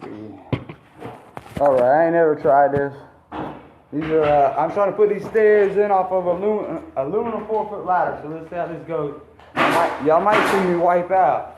see. Alright, I ain't never tried this. These are, I'm trying to put these stairs in off of aluminum 4-foot ladder, so let's see how this goes. Y'all might see me wipe out.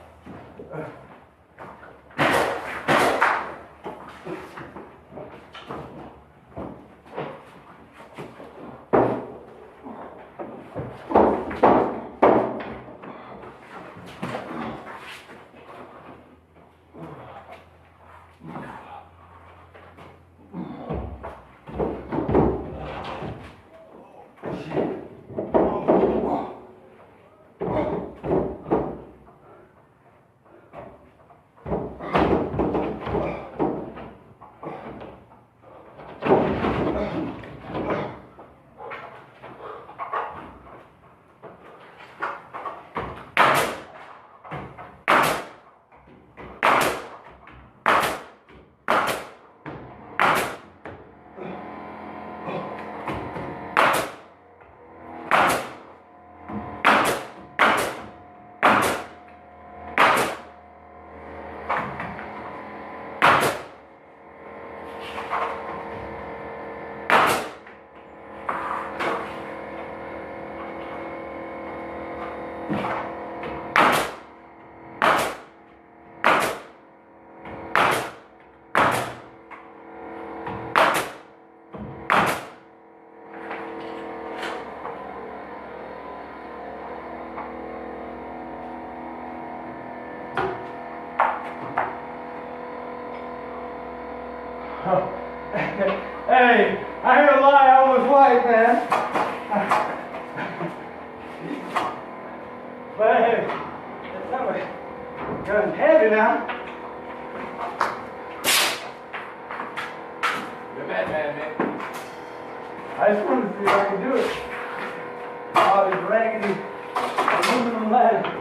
Hey, I ain't gonna lie, I almost white, man. But hey, it's not getting heavy now. You're a madman, man. I just wanted to see if I could do it. Oh, this raggedy aluminum ladder.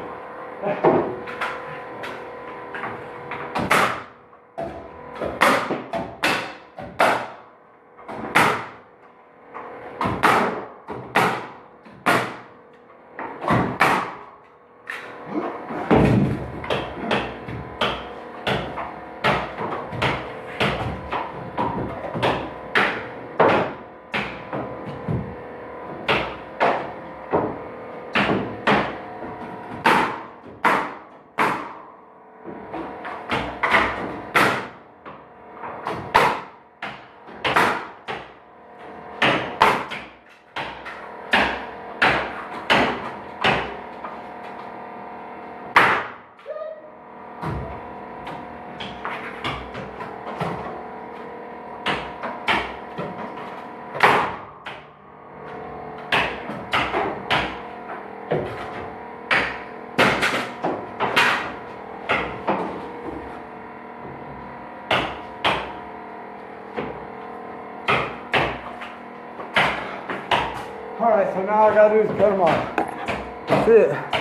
Alright, so now all I gotta do is cut them off. That's it.